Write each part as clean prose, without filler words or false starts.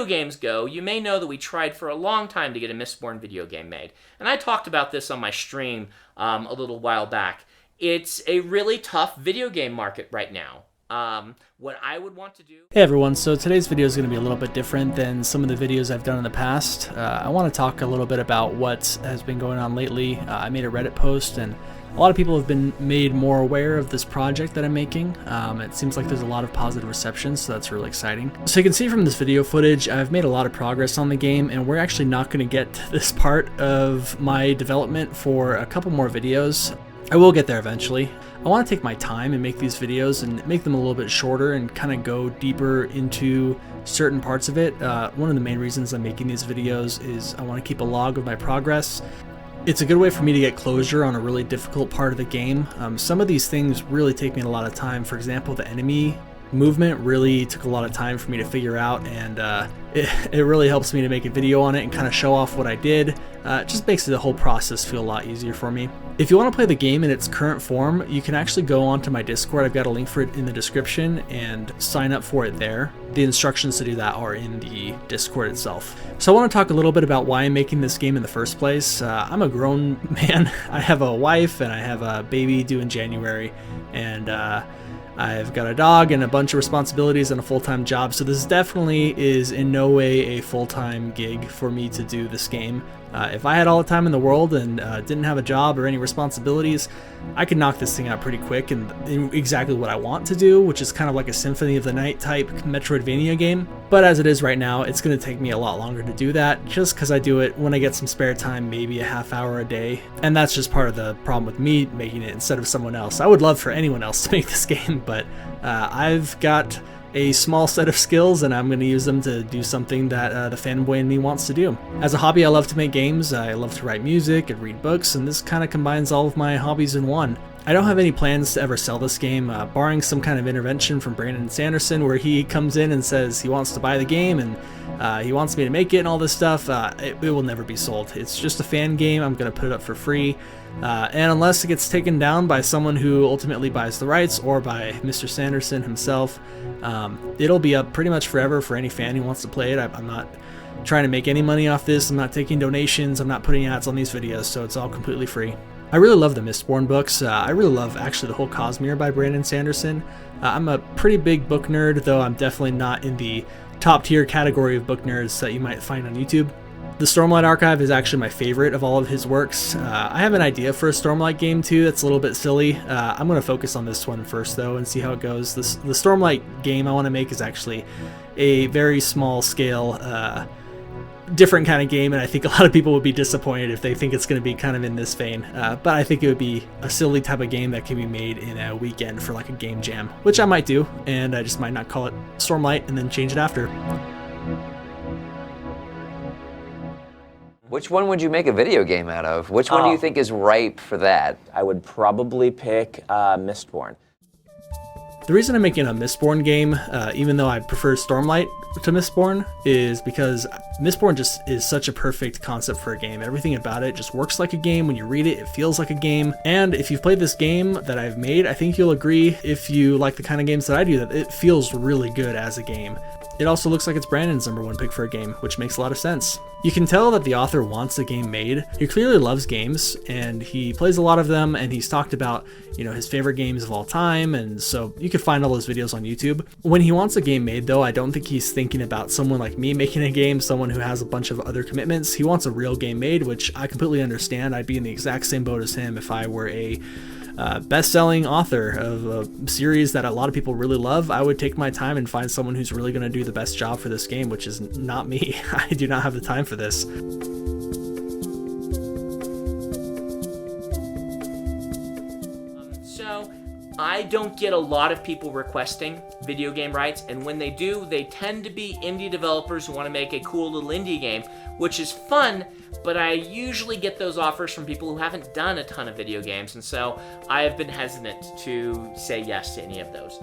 games go, you may know that we tried for a long time to get a Mistborn video game made. And I talked about this on my stream a little while back. It's a really tough video game market right now. What I would want to do... Hey everyone, so today's video is going to be a little bit different than some of the videos I've done in the past. I want to talk a little bit about what has been going on lately. I made a Reddit post and a lot of people have been made more aware of this project that I'm making. It seems like there's a lot of positive reception, so that's really exciting. So you can see from this video footage, I've made a lot of progress on the game, and we're actually not going to get to this part of my development for a couple more videos. I will get there eventually. I want to take my time and make these videos and make them a little bit shorter and kind of go deeper into certain parts of it. One of the main reasons I'm making these videos is I want to keep a log of my progress. It's a good way for me to get closure on a really difficult part of the game. Some of these things really take me a lot of time. For example, the enemy movement really took a lot of time for me to figure out, and it really helps me to make a video on it and kind of show off what I did. It just makes the whole process feel a lot easier for me. If you want to play the game in its current form, you can actually go onto my Discord. I've got a link for it in the description and sign up for it there. The instructions to do that are in the Discord itself. So I want to talk a little bit about why I'm making this game in the first place. I'm a grown man. I have a wife and I have a baby due in January, and I've got a dog and a bunch of responsibilities and a full-time job, so this definitely is in no way a full-time gig for me to do this game. If I had all the time in the world and didn't have a job or any responsibilities, I could knock this thing out pretty quick and exactly what I want to do, which is kind of like a Symphony of the Night type Metroidvania game. But as it is right now, it's going to take me a lot longer to do that, just because I do it when I get some spare time, maybe a half hour a day. And that's just part of the problem with me making it instead of someone else. I would love for anyone else to make this game, but I've got a small set of skills and I'm going to use them to do something that the fanboy in me wants to do. As a hobby, I love to make games, I love to write music and read books, and this kind of combines all of my hobbies in one. I don't have any plans to ever sell this game, barring some kind of intervention from Brandon Sanderson where he comes in and says he wants to buy the game and he wants me to make it and all this stuff. It will never be sold. It's just a fan game. I'm going to put it up for free. And unless it gets taken down by someone who ultimately buys the rights or by Mr. Sanderson himself, it'll be up pretty much forever for any fan who wants to play it. I'm not trying to make any money off this. I'm not taking donations. I'm not putting ads on these videos, so it's all completely free. I really love the Mistborn books. I really love actually the whole Cosmere by Brandon Sanderson. I'm a pretty big book nerd, though I'm definitely not in the top tier category of book nerds that you might find on YouTube. The Stormlight Archive is actually my favorite of all of his works. I have an idea for a Stormlight game too that's a little bit silly. I'm going to focus on this one first though and see how it goes. The Stormlight game I want to make is actually a very small scale, different kind of game, and I think a lot of people would be disappointed if they think it's going to be kind of in this vein. But I think it would be a silly type of game that can be made in a weekend for like a game jam, which I might do, and I just might not call it Stormlight and then change it after. Which one would you make a video game out of? Which one do you think is ripe for that? I would probably pick Mistborn. The reason I'm making a Mistborn game, even though I prefer Stormlight to Mistborn, is because Mistborn just is such a perfect concept for a game. Everything about it just works like a game. When you read it, it feels like a game. And if you've played this game that I've made, I think you'll agree, if you like the kind of games that I do, that it feels really good as a game. It also looks like it's Brandon's #1 pick for a game, which makes a lot of sense. You can tell that the author wants the game made. He clearly loves games, and he plays a lot of them, and he's talked about, his favorite games of all time, and so you can find all those videos on YouTube. When he wants a game made, though, I don't think he's thinking about someone like me making a game, someone who has a bunch of other commitments. He wants a real game made, which I completely understand. I'd be in the exact same boat as him if I were a best-selling author of a series that a lot of people really love. I would take my time and find someone who's really going to do the best job for this game, which is not me. I do not have the time for this. So I don't get a lot of people requesting video game rights, and when they do, they tend to be indie developers who want to make a cool little indie game, which is fun, but I usually get those offers from people who haven't done a ton of video games, and so I have been hesitant to say yes to any of those.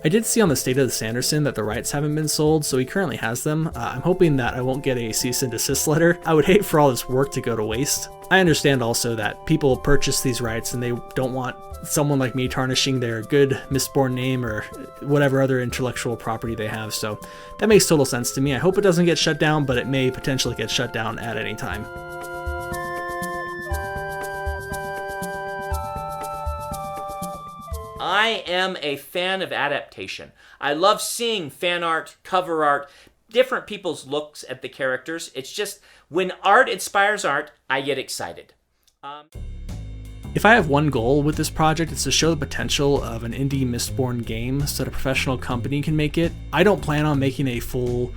I did see on the State of the Sanderson that the rights haven't been sold, so he currently has them. I'm hoping that I won't get a cease and desist letter. I would hate for all this work to go to waste. I understand also that people purchase these rights and they don't want someone like me tarnishing their good Mistborn name or whatever other intellectual property they have, so that makes total sense to me. I hope it doesn't get shut down, but it may potentially get shut down at any time. I am a fan of adaptation. I love seeing fan art, cover art, different people's looks at the characters. It's just, when art inspires art, I get excited. If I have one goal with this project, it's to show the potential of an indie Mistborn game so that a professional company can make it. I don't plan on making a full,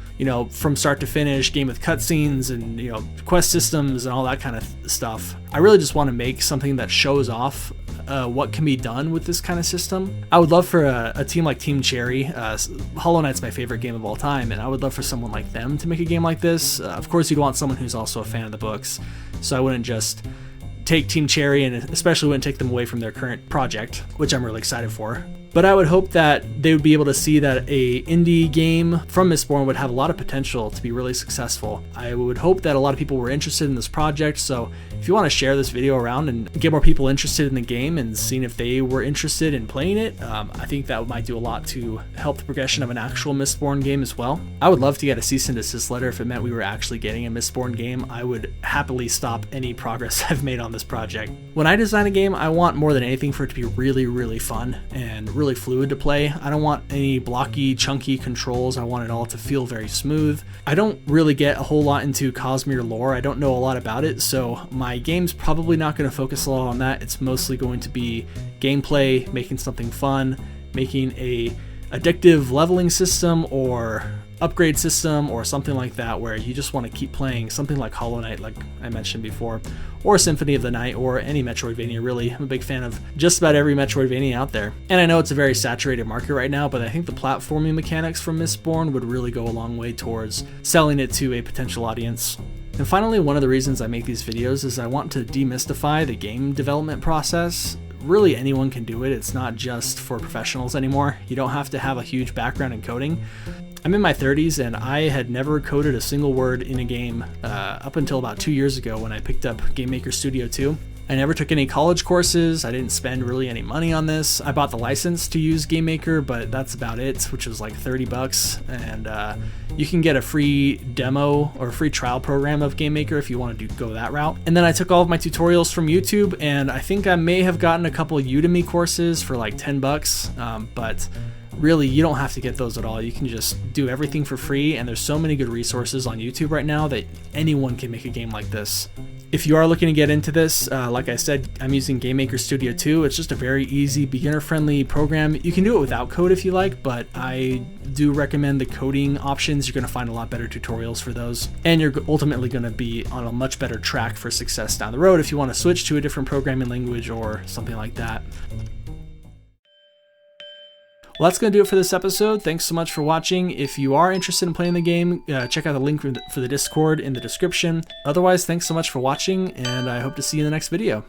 from start to finish game with cutscenes and, quest systems and all that kind of stuff. I really just want to make something that shows off what can be done with this kind of system. I would love for a team like Team Cherry. Hollow Knight's my favorite game of all time, and I would love for someone like them to make a game like this. Of course, you'd want someone who's also a fan of the books, so I wouldn't just take Team Cherry and especially wouldn't take them away from their current project, which I'm really excited for. But I would hope that they would be able to see that a indie game from Mistborn would have a lot of potential to be really successful. I would hope that a lot of people were interested in this project, so if you want to share this video around and get more people interested in the game and seeing if they were interested in playing it, I think that might do a lot to help the progression of an actual Mistborn game as well. I would love to get a cease and desist letter if it meant we were actually getting a Mistborn game. I would happily stop any progress I've made on this project. When I design a game, I want more than anything for it to be really, really fun and really fluid to play. I don't want any blocky, chunky controls. I want it all to feel very smooth. I don't really get a whole lot into Cosmere lore. I don't know a lot about it, so my game's probably not going to focus a lot on that. It's mostly going to be gameplay, making something fun, making a addictive leveling system or upgrade system or something like that where you just want to keep playing, something like Hollow Knight, like I mentioned before, or Symphony of the Night, or any Metroidvania really. I'm a big fan of just about every Metroidvania out there. And I know it's a very saturated market right now, but I think the platforming mechanics from Mistborn would really go a long way towards selling it to a potential audience. And finally, one of the reasons I make these videos is I want to demystify the game development process. Really, anyone can do it. It's not just for professionals anymore. You don't have to have a huge background in coding. I'm in my 30s and I had never coded a single word in a game up until about 2 years ago when I picked up GameMaker Studio 2. I never took any college courses. I didn't spend really any money on this. I bought the license to use GameMaker, but that's about it, which was like $30. And you can get a free demo or a free trial program of GameMaker if you want to go that route. And then I took all of my tutorials from YouTube, and I think I may have gotten a couple Udemy courses for like $10, but really, you don't have to get those at all. You can just do everything for free, and there's so many good resources on YouTube right now that anyone can make a game like this. If you are looking to get into this, like I said, I'm using GameMaker Studio 2. It's just a very easy, beginner-friendly program. You can do it without code if you like, but I do recommend the coding options. You're going to find a lot better tutorials for those, and you're ultimately going to be on a much better track for success down the road if you want to switch to a different programming language or something like that. Well, that's going to do it for this episode. Thanks so much for watching. If you are interested in playing the game, check out the link for the Discord in the description. Otherwise, thanks so much for watching, and I hope to see you in the next video.